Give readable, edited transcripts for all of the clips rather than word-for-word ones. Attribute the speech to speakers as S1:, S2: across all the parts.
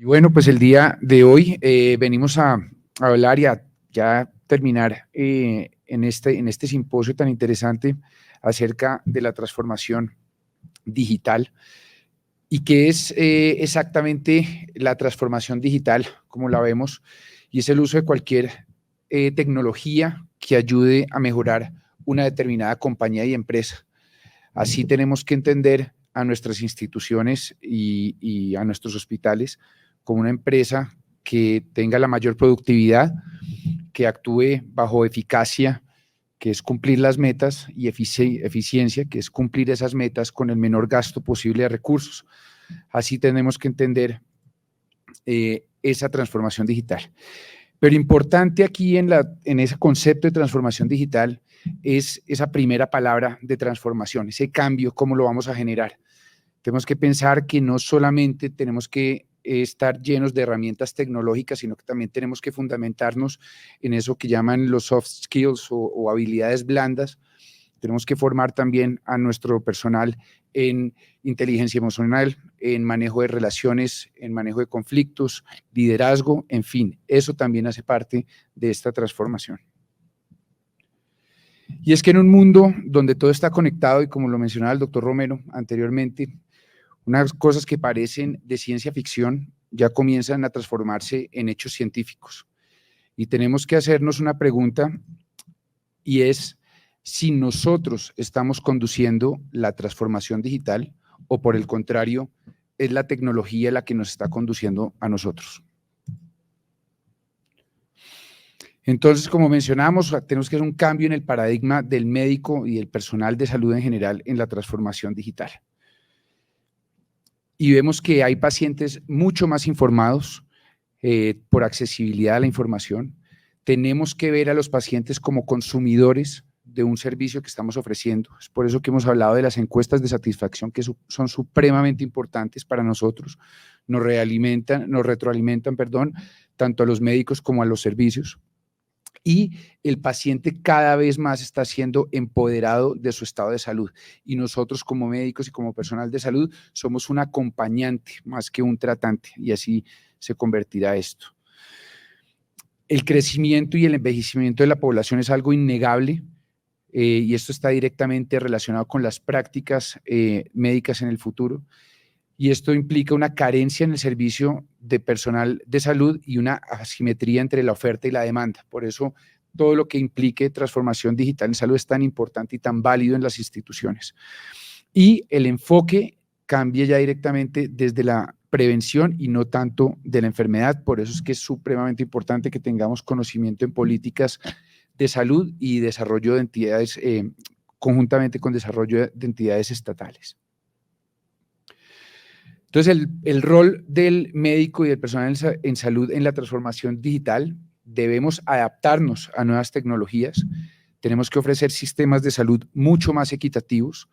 S1: Y bueno, pues el día de hoy venimos a hablar y a ya terminar en este simposio tan interesante acerca de la transformación digital. ¿Y qué es exactamente la transformación digital, como la vemos? Y es el uso de cualquier tecnología que ayude a mejorar una determinada compañía y empresa. Así tenemos que entender a nuestras instituciones y a nuestros hospitales como una empresa que tenga la mayor productividad, que actúe bajo eficacia, que es cumplir las metas, y eficiencia, que es cumplir esas metas con el menor gasto posible de recursos. Así tenemos que entender esa transformación digital. Pero importante aquí en ese concepto de transformación digital es esa primera palabra de transformación, ese cambio, cómo lo vamos a generar. Tenemos que pensar que no solamente tenemos que estar llenos de herramientas tecnológicas, sino que también tenemos que fundamentarnos en eso que llaman los soft skills o habilidades blandas. Tenemos que formar también a nuestro personal en inteligencia emocional, en manejo de relaciones, en manejo de conflictos, liderazgo, en fin, eso también hace parte de esta transformación. Y es que en un mundo donde todo está conectado, y como lo mencionaba el doctor Romero anteriormente, unas cosas que parecen de ciencia ficción ya comienzan a transformarse en hechos científicos. Y tenemos que hacernos una pregunta, y es si nosotros estamos conduciendo la transformación digital o, por el contrario, es la tecnología la que nos está conduciendo a nosotros. Entonces, como mencionamos, tenemos que hacer un cambio en el paradigma del médico y del personal de salud en general en la transformación digital. Y vemos que hay pacientes mucho más informados por accesibilidad a la información. Tenemos que ver a los pacientes como consumidores de un servicio que estamos ofreciendo. Es por eso que hemos hablado de las encuestas de satisfacción, que son supremamente importantes para nosotros. Nos retroalimentan, tanto a los médicos como a los servicios. Y el paciente cada vez más está siendo empoderado de su estado de salud. Y nosotros, como médicos y como personal de salud, somos un acompañante más que un tratante, y así se convertirá esto. El crecimiento y el envejecimiento de la población es algo innegable, y esto está directamente relacionado con las prácticas médicas en el futuro. Y esto implica una carencia en el servicio de personal de salud y una asimetría entre la oferta y la demanda. Por eso, todo lo que implique transformación digital en salud es tan importante y tan válido en las instituciones. Y el enfoque cambia ya directamente desde la prevención y no tanto de la enfermedad. Por eso es que es supremamente importante que tengamos conocimiento en políticas de salud y desarrollo de entidades, conjuntamente con desarrollo de entidades estatales. Entonces, el rol del médico y del personal en salud en la transformación digital: debemos adaptarnos a nuevas tecnologías, tenemos que ofrecer sistemas de salud mucho más equitativos,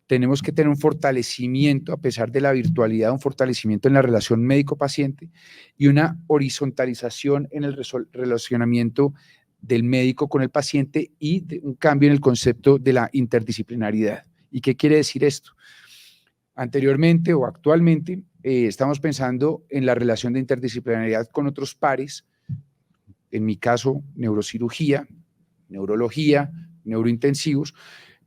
S1: tenemos que tener un fortalecimiento, a pesar de la virtualidad, un fortalecimiento en la relación médico-paciente y una horizontalización en el relacionamiento del médico con el paciente, y un cambio en el concepto de la interdisciplinariedad. ¿Y qué quiere decir esto? Anteriormente o actualmente estamos pensando en la relación de interdisciplinariedad con otros pares, en mi caso neurocirugía, neurología, neurointensivos,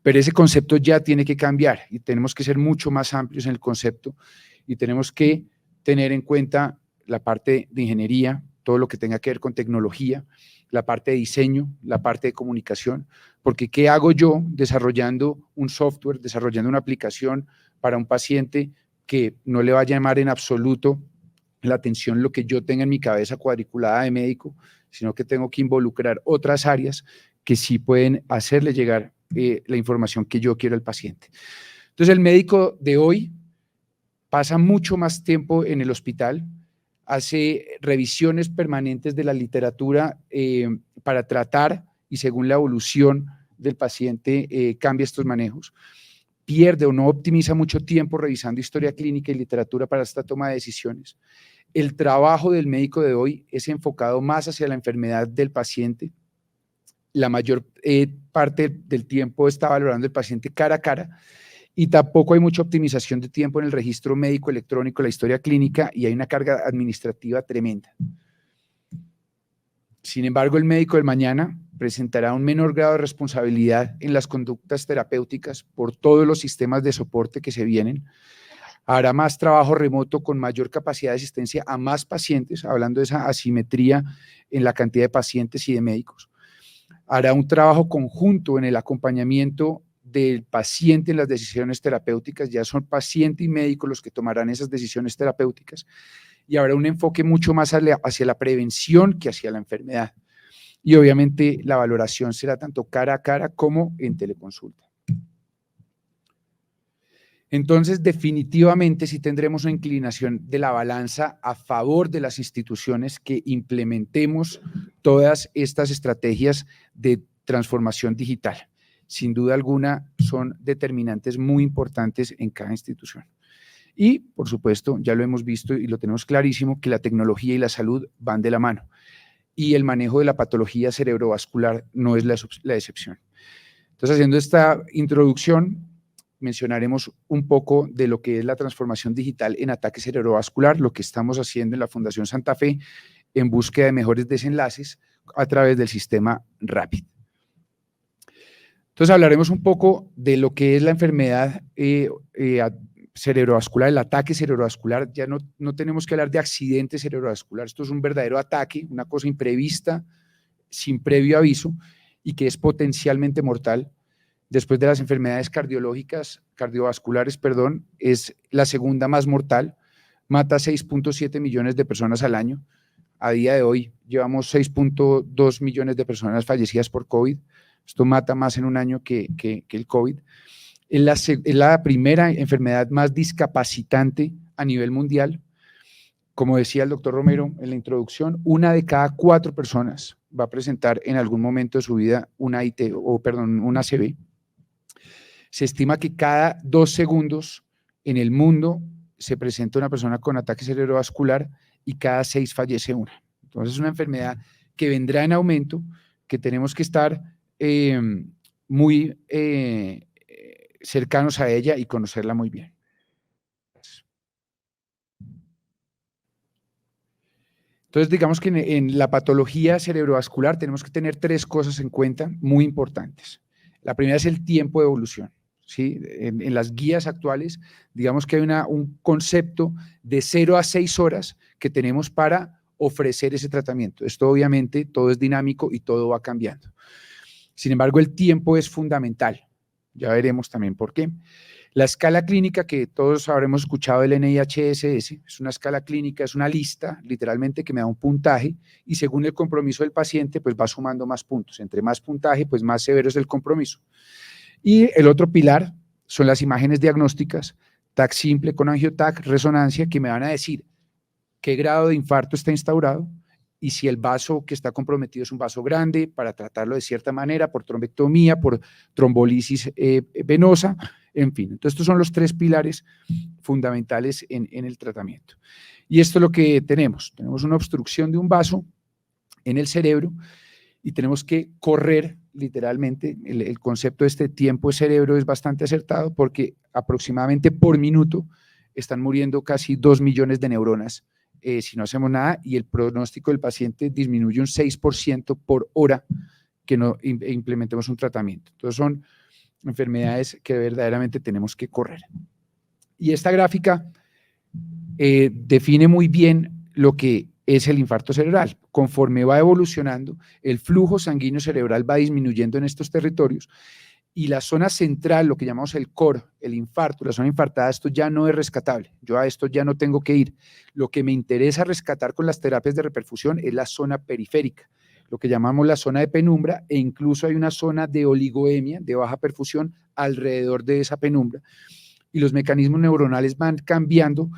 S1: pero ese concepto ya tiene que cambiar y tenemos que ser mucho más amplios en el concepto, y tenemos que tener en cuenta la parte de ingeniería, todo lo que tenga que ver con tecnología, la parte de diseño, la parte de comunicación, porque ¿qué hago yo desarrollando un software, desarrollando una aplicación para un paciente que no le va a llamar en absoluto la atención lo que yo tenga en mi cabeza cuadriculada de médico, sino que tengo que involucrar otras áreas que sí pueden hacerle llegar la información que yo quiero al paciente? Entonces, el médico de hoy pasa mucho más tiempo en el hospital, hace revisiones permanentes de la literatura para tratar, y según la evolución del paciente cambia estos manejos. Pierde o no optimiza mucho tiempo revisando historia clínica y literatura para esta toma de decisiones. El trabajo del médico de hoy es enfocado más hacia la enfermedad del paciente. La mayor parte del tiempo está valorando el paciente cara a cara, y tampoco hay mucha optimización de tiempo en el registro médico electrónico, la historia clínica, y hay una carga administrativa tremenda. Sin embargo, el médico del mañana presentará un menor grado de responsabilidad en las conductas terapéuticas por todos los sistemas de soporte que se vienen. Hará más trabajo remoto con mayor capacidad de asistencia a más pacientes, hablando de esa asimetría en la cantidad de pacientes y de médicos. Hará un trabajo conjunto en el acompañamiento del paciente en las decisiones terapéuticas, ya son paciente y médico los que tomarán esas decisiones terapéuticas, y habrá un enfoque mucho más hacia la prevención que hacia la enfermedad. Y obviamente la valoración será tanto cara a cara como en teleconsulta. Entonces, definitivamente sí tendremos una inclinación de la balanza a favor de las instituciones que implementemos todas estas estrategias de transformación digital. Sin duda alguna, son determinantes muy importantes en cada institución. Y, por supuesto, ya lo hemos visto y lo tenemos clarísimo, que la tecnología y la salud van de la mano. Y el manejo de la patología cerebrovascular no es la excepción. Entonces, haciendo esta introducción, mencionaremos un poco de lo que es la transformación digital en ataque cerebrovascular, lo que estamos haciendo en la Fundación Santa Fe en búsqueda de mejores desenlaces a través del sistema RAPID. Entonces, hablaremos un poco de lo que es la enfermedad cerebrovascular, el ataque cerebrovascular. Ya no tenemos que hablar de accidente cerebrovascular, esto es un verdadero ataque, una cosa imprevista, sin previo aviso, y que es potencialmente mortal. Después de las enfermedades cardiovasculares, es la segunda más mortal, mata 6.7 millones de personas al año. A día de hoy llevamos 6.2 millones de personas fallecidas por COVID. Esto mata más en un año que el COVID. Es la primera enfermedad más discapacitante a nivel mundial. Como decía el doctor Romero en la introducción, 1 de cada 4 personas va a presentar en algún momento de su vida una ACV. Se estima que cada 2 segundos en el mundo se presenta una persona con ataque cerebrovascular y cada 6 fallece una. Entonces es una enfermedad que vendrá en aumento, que tenemos que estar muy cercanos a ella y conocerla muy bien. Entonces, digamos que en la patología cerebrovascular tenemos que tener 3 cosas en cuenta muy importantes. La primera es el tiempo de evolución. ¿Sí? En las guías actuales, digamos que hay un concepto de 0 a 6 horas que tenemos para ofrecer ese tratamiento. Esto obviamente todo es dinámico y todo va cambiando. Sin embargo, el tiempo es fundamental. Ya veremos también por qué. La escala clínica, que todos habremos escuchado del NIHSS, es una escala clínica, es una lista, literalmente, que me da un puntaje, y según el compromiso del paciente, pues va sumando más puntos. Entre más puntaje, pues más severo es el compromiso. Y el otro pilar son las imágenes diagnósticas, TAC simple con angio-TAC, resonancia, que me van a decir qué grado de infarto está instaurado y si el vaso que está comprometido es un vaso grande, para tratarlo de cierta manera, por trombectomía, por trombolisis venosa, en fin. Entonces, estos son los 3 pilares fundamentales en el tratamiento. Y esto es lo que tenemos. Tenemos una obstrucción de un vaso en el cerebro y tenemos que correr, literalmente, el concepto de este tiempo de cerebro es bastante acertado porque aproximadamente por minuto están muriendo casi 2 millones de neuronas si no hacemos nada, y el pronóstico del paciente disminuye un 6% por hora que no implementemos un tratamiento. Entonces son enfermedades que verdaderamente tenemos que correr. Y esta gráfica define muy bien lo que es el infarto cerebral. Conforme va evolucionando, el flujo sanguíneo cerebral va disminuyendo en estos territorios y la zona central, lo que llamamos el core, el infarto, la zona infartada, esto ya no es rescatable. Yo a esto ya no tengo que ir. Lo que me interesa rescatar con las terapias de reperfusión es la zona periférica, lo que llamamos la zona de penumbra, e incluso hay una zona de oligoemia, de baja perfusión, alrededor de esa penumbra. Y los mecanismos neuronales van cambiando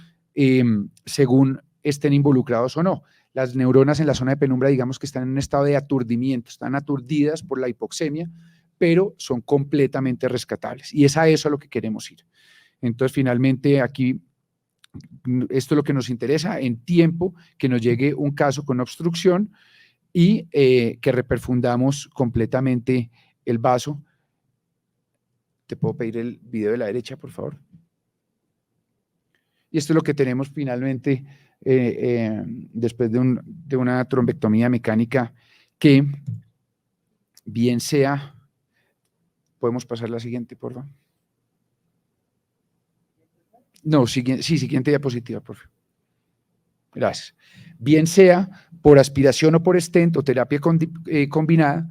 S1: según estén involucrados o no. Las neuronas en la zona de penumbra, digamos que están en un estado de aturdimiento, están aturdidas por la hipoxemia, pero son completamente rescatables. Y es a eso a lo que queremos ir. Entonces, finalmente, aquí, esto es lo que nos interesa, en tiempo, que nos llegue un caso con obstrucción y que reperfundamos completamente el vaso. te puedo pedir el video de la derecha, por favor. Y esto es lo que tenemos finalmente después de una trombectomía mecánica que bien sea, podemos pasar la siguiente, por favor. No, siguiente diapositiva, por favor. Gracias. Bien sea por aspiración o por stent o terapia combinada,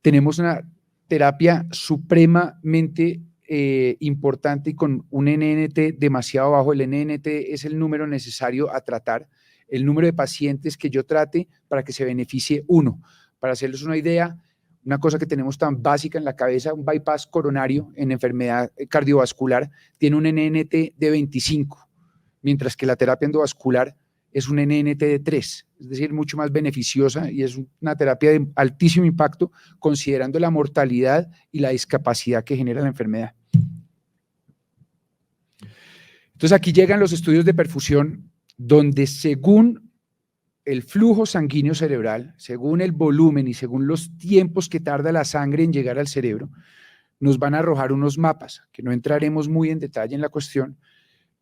S1: tenemos una terapia supremamente importante y con un NNT demasiado bajo. El NNT es el número necesario a tratar, el número de pacientes que yo trate para que se beneficie uno. Para hacerles una idea, una cosa que tenemos tan básica en la cabeza, un bypass coronario en enfermedad cardiovascular tiene un NNT de 25, mientras que la terapia endovascular es un NNT de 3, es decir, mucho más beneficiosa y es una terapia de altísimo impacto considerando la mortalidad y la discapacidad que genera la enfermedad. Entonces aquí llegan los estudios de perfusión donde según el flujo sanguíneo cerebral, según el volumen y según los tiempos que tarda la sangre en llegar al cerebro, nos van a arrojar unos mapas, que no entraremos muy en detalle en la cuestión,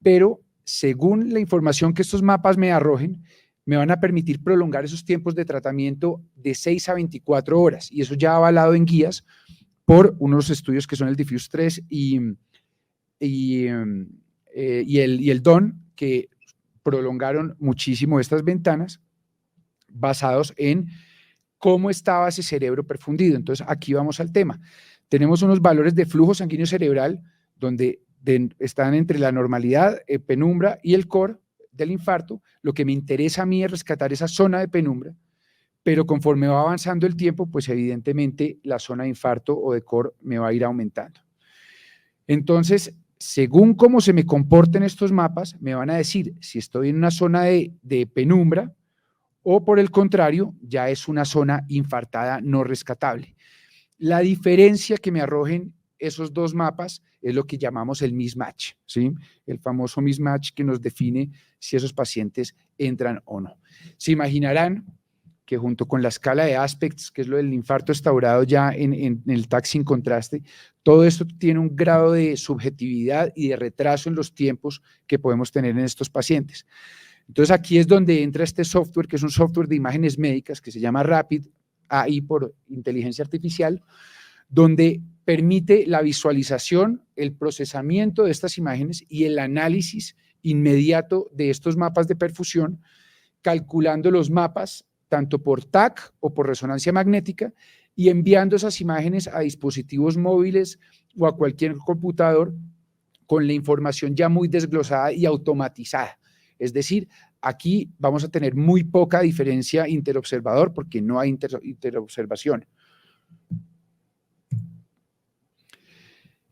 S1: pero según la información que estos mapas me arrojen, me van a permitir prolongar esos tiempos de tratamiento de 6 a 24 horas, y eso ya avalado en guías por unos estudios que son el Diffuse 3 y el DON, que prolongaron muchísimo estas ventanas basados en cómo estaba ese cerebro perfundido. Entonces, aquí vamos al tema. Tenemos unos valores de flujo sanguíneo cerebral donde están entre la normalidad, penumbra y el core del infarto. Lo que me interesa a mí es rescatar esa zona de penumbra, pero conforme va avanzando el tiempo, pues evidentemente la zona de infarto o de core me va a ir aumentando. Entonces, según cómo se me comporten estos mapas, me van a decir si estoy en una zona de penumbra o por el contrario, ya es una zona infartada no rescatable. La diferencia que me arrojen esos dos mapas es lo que llamamos el mismatch, ¿sí? El famoso mismatch que nos define si esos pacientes entran o no. Se imaginarán que junto con la escala de aspects, que es lo del infarto instaurado ya en el TAC sin contraste, todo esto tiene un grado de subjetividad y de retraso en los tiempos que podemos tener en estos pacientes. Entonces aquí es donde entra este software, que es un software de imágenes médicas que se llama Rapid AI por inteligencia artificial, donde permite la visualización, el procesamiento de estas imágenes y el análisis inmediato de estos mapas de perfusión, calculando los mapas tanto por TAC o por resonancia magnética y enviando esas imágenes a dispositivos móviles o a cualquier computador con la información ya muy desglosada y automatizada. Es decir, aquí vamos a tener muy poca diferencia interobservador porque no hay interobservación.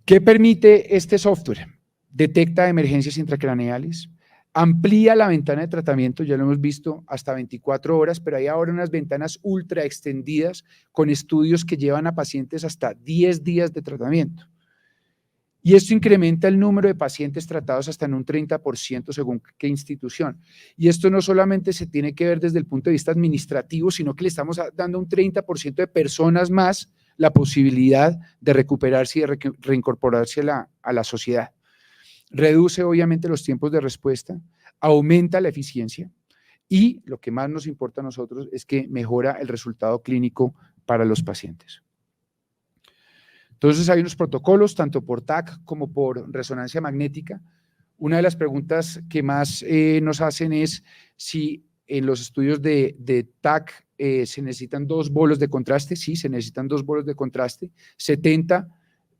S1: ¿Qué permite este software? Detecta emergencias intracraneales, amplía la ventana de tratamiento, ya lo hemos visto, hasta 24 horas, pero hay ahora unas ventanas ultra extendidas con estudios que llevan a pacientes hasta 10 días de tratamiento. Y esto incrementa el número de pacientes tratados hasta en un 30% según qué institución. Y esto no solamente se tiene que ver desde el punto de vista administrativo, sino que le estamos dando un 30% de personas más la posibilidad de recuperarse y de reincorporarse a la sociedad. Reduce obviamente los tiempos de respuesta, aumenta la eficiencia y lo que más nos importa a nosotros es que mejora el resultado clínico para los pacientes. Entonces hay unos protocolos, tanto por TAC como por resonancia magnética. Una de las preguntas que más nos hacen es si en los estudios de TAC se necesitan 2 bolos de contraste. Sí, se necesitan 2 bolos de contraste, 70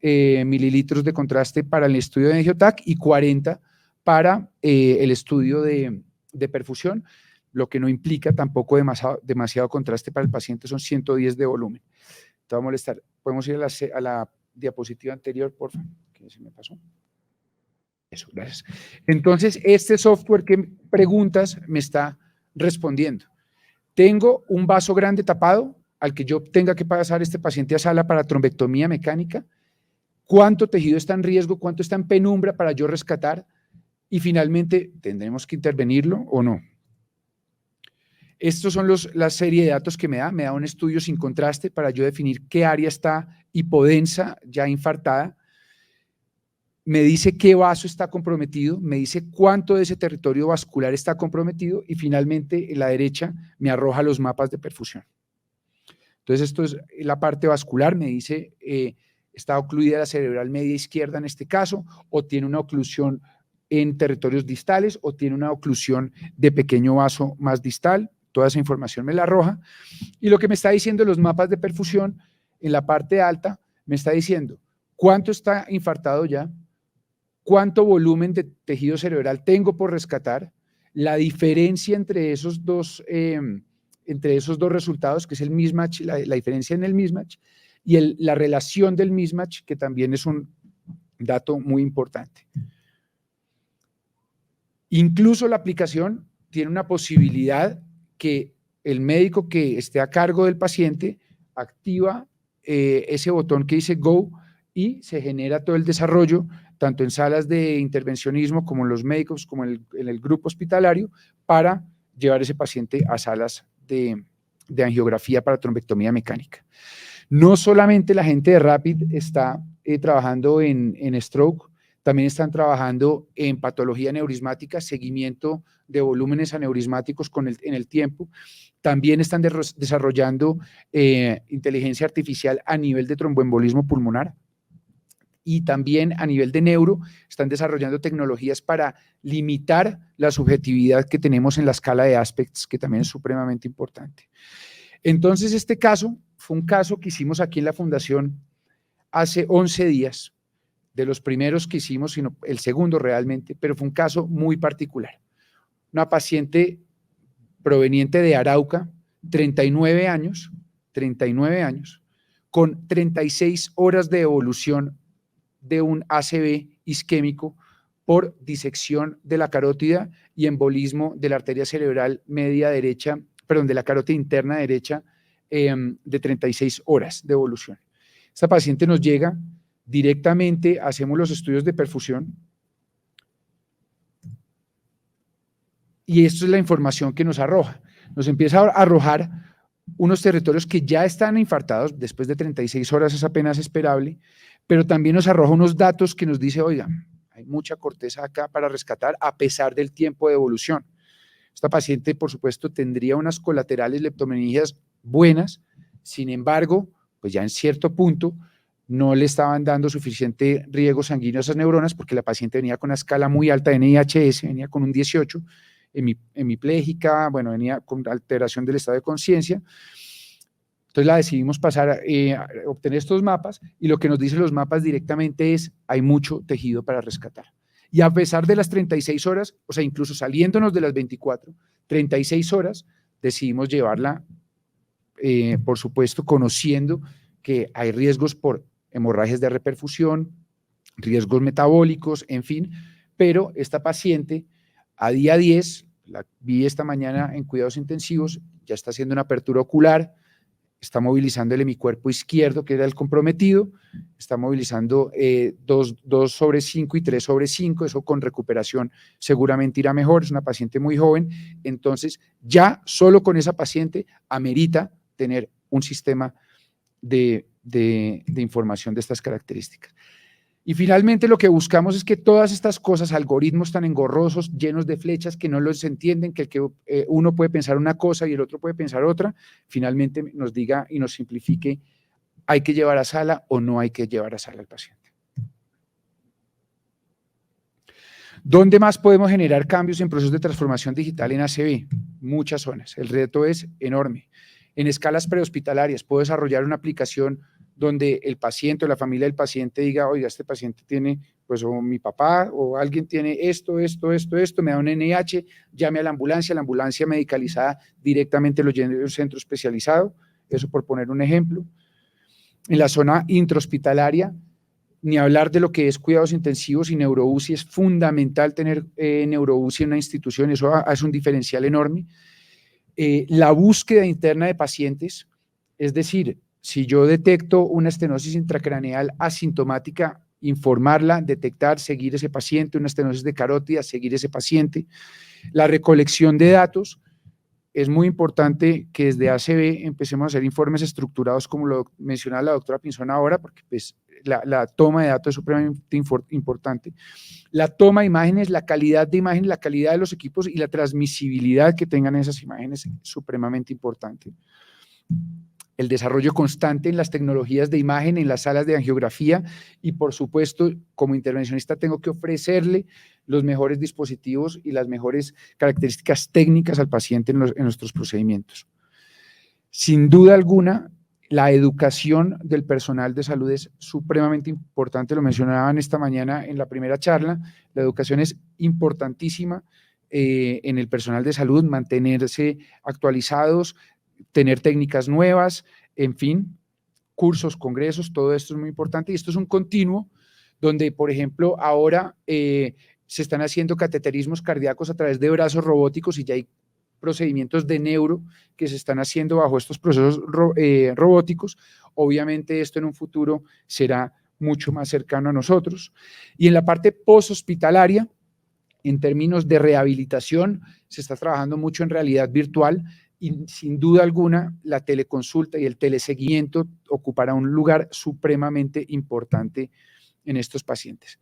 S1: mililitros de contraste para el estudio de angioTAC y 40 para el estudio de perfusión, lo que no implica tampoco demasiado contraste para el paciente, son 110 de volumen. Te va a molestar. Podemos ir a la diapositiva anterior, por favor, que se me pasó. Eso, gracias. Entonces, este software que preguntas me está respondiendo. Tengo un vaso grande tapado al que yo tenga que pasar este paciente a sala para trombectomía mecánica. ¿Cuánto tejido está en riesgo? ¿Cuánto está en penumbra para yo rescatar? Y finalmente, ¿tendremos que intervenirlo o no? Estos son la serie de datos que me da un estudio sin contraste para yo definir qué área está hipodensa, ya infartada, me dice qué vaso está comprometido, me dice cuánto de ese territorio vascular está comprometido y finalmente en la derecha me arroja los mapas de perfusión. Entonces esto es la parte vascular, me dice está ocluida la cerebral media izquierda en este caso, o tiene una oclusión en territorios distales, o tiene una oclusión de pequeño vaso más distal. Toda esa información me la arroja. Y lo que me está diciendo los mapas de perfusión, en la parte alta, me está diciendo cuánto está infartado ya, cuánto volumen de tejido cerebral tengo por rescatar, la diferencia entre esos dos resultados, que es el mismatch, la diferencia en el mismatch, y la relación del mismatch, que también es un dato muy importante. Incluso la aplicación tiene una posibilidad que el médico que esté a cargo del paciente activa ese botón que dice Go y se genera todo el desarrollo, tanto en salas de intervencionismo como en los médicos, como en el grupo hospitalario, para llevar ese paciente a salas de angiografía para trombectomía mecánica. No solamente la gente de Rapid está trabajando en stroke, también están trabajando en patología neurismática, seguimiento de volúmenes aneurismáticos en el tiempo. También están desarrollando inteligencia artificial a nivel de tromboembolismo pulmonar. Y también a nivel de neuro están desarrollando tecnologías para limitar la subjetividad que tenemos en la escala de aspects, que también es supremamente importante. Entonces, este caso fue un caso que hicimos aquí en la Fundación hace 11 días, de los primeros que hicimos, sino el segundo realmente, pero fue un caso muy particular. Una paciente proveniente de Arauca, 39 años, con 36 horas de evolución de un ACV isquémico por disección de la carótida y embolismo de la arteria cerebral media derecha, perdón, de la carótida interna derecha, de 36 horas de evolución. Esta paciente nos llega directamente, hacemos los estudios de perfusión y esto es la información que nos arroja. Nos empieza a arrojar unos territorios que ya están infartados, después de 36 horas es apenas esperable, pero también nos arroja unos datos que nos dice, oigan, hay mucha corteza acá para rescatar a pesar del tiempo de evolución. Esta paciente, por supuesto, tendría unas colaterales leptomeningias buenas, sin embargo, pues ya en cierto punto no le estaban dando suficiente riego sanguíneo a esas neuronas porque la paciente venía con una escala muy alta de NIHS, venía con un 18, hemipléjica, bueno, venía con alteración del estado de conciencia. Entonces la decidimos pasar a obtener estos mapas y lo que nos dicen los mapas directamente es hay mucho tejido para rescatar. Y a pesar de las 36 horas, o sea, incluso saliéndonos de las 24, 36 horas, decidimos llevarla, por supuesto, conociendo que hay riesgos por hemorragias de reperfusión, riesgos metabólicos, en fin, pero esta paciente a día 10, la vi esta mañana en cuidados intensivos, ya está haciendo una apertura ocular, está movilizando el hemicuerpo izquierdo, que era el comprometido, está movilizando 2/5 y 3/5, eso con recuperación seguramente irá mejor, es una paciente muy joven, entonces ya solo con esa paciente amerita tener un sistema de información de estas características. Y finalmente lo que buscamos es que todas estas cosas, algoritmos tan engorrosos, llenos de flechas que no los entienden, que uno puede pensar una cosa y el otro puede pensar otra, finalmente nos diga y nos simplifique, ¿hay que llevar a sala o no hay que llevar a sala al paciente? ¿Dónde más podemos generar cambios en procesos de transformación digital en ACV? Muchas zonas. El reto es enorme. En escalas prehospitalarias puedo desarrollar una aplicación donde el paciente o la familia del paciente diga, oiga, este paciente tiene, pues, o mi papá o alguien tiene esto, me da un NIH, llame a la ambulancia medicalizada directamente lo llena en un centro especializado, eso por poner un ejemplo. En la zona intrahospitalaria, ni hablar de lo que es cuidados intensivos y neuro-UCI, es fundamental tener neuro-UCI en una institución, eso es un diferencial enorme. La búsqueda interna de pacientes, es decir, si yo detecto una estenosis intracraneal asintomática, informarla, detectar, seguir ese paciente, una estenosis de carótida, seguir ese paciente. La recolección de datos, es muy importante que desde ACV empecemos a hacer informes estructurados como lo mencionaba la doctora Pinzón ahora, porque pues, la toma de datos es supremamente importante. La toma de imágenes, la calidad de imágenes, la calidad de los equipos y la transmisibilidad que tengan esas imágenes es supremamente importante. El desarrollo constante en las tecnologías de imagen, en las salas de angiografía y, por supuesto, como intervencionista tengo que ofrecerle los mejores dispositivos y las mejores características técnicas al paciente en nuestros procedimientos. Sin duda alguna, la educación del personal de salud es supremamente importante, lo mencionaban esta mañana en la primera charla, la educación es importantísima en el personal de salud, mantenerse actualizados, tener técnicas nuevas, en fin, cursos, congresos, todo esto es muy importante y esto es un continuo donde, por ejemplo, ahora se están haciendo cateterismos cardíacos a través de brazos robóticos y ya hay procedimientos de neuro que se están haciendo bajo estos procesos robóticos. Obviamente esto en un futuro será mucho más cercano a nosotros. Y en la parte posthospitalaria, en términos de rehabilitación, se está trabajando mucho en realidad virtual y sin duda alguna la teleconsulta y el teleseguimiento ocupará un lugar supremamente importante en estos pacientes.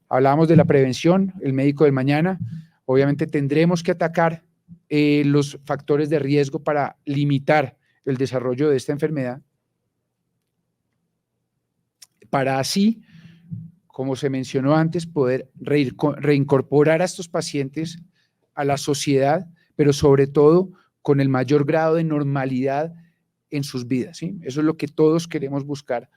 S1: Hablábamos de la prevención, el médico del mañana, obviamente tendremos que atacar los factores de riesgo para limitar el desarrollo de esta enfermedad, para así, como se mencionó antes, poder reincorporar a estos pacientes a la sociedad, pero sobre todo con el mayor grado de normalidad en sus vidas, ¿sí? Eso es lo que todos queremos buscar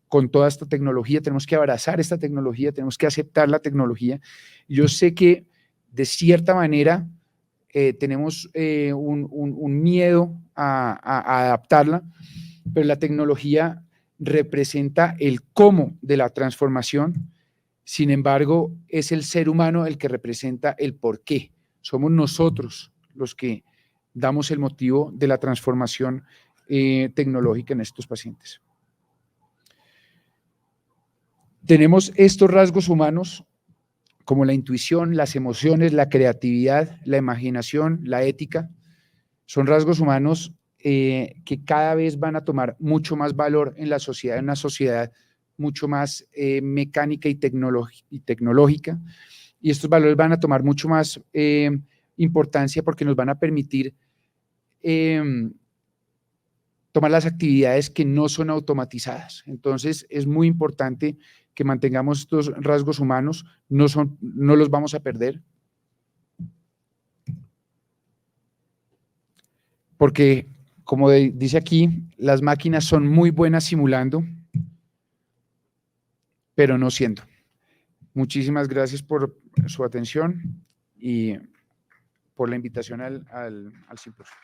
S1: con toda esta tecnología. Tenemos que abrazar esta tecnología, tenemos que aceptar la tecnología. Yo sé que de cierta manera tenemos un miedo a adaptarla, pero la tecnología representa el cómo de la transformación. Sin embargo, es el ser humano el que representa el por qué. Somos nosotros los que damos el motivo de la transformación tecnológica en estos pacientes. Tenemos estos rasgos humanos como la intuición, las emociones, la creatividad, la imaginación, la ética. Son rasgos humanos que cada vez van a tomar mucho más valor en la sociedad, en una sociedad mucho más mecánica y tecnológica, y estos valores van a tomar mucho más importancia porque nos van a permitir tomar las actividades que no son automatizadas. Entonces, es muy importante que mantengamos estos rasgos humanos, no los vamos a perder, porque, como dice aquí, las máquinas son muy buenas simulando, pero no siendo. Muchísimas gracias por su atención y por la invitación al simposio.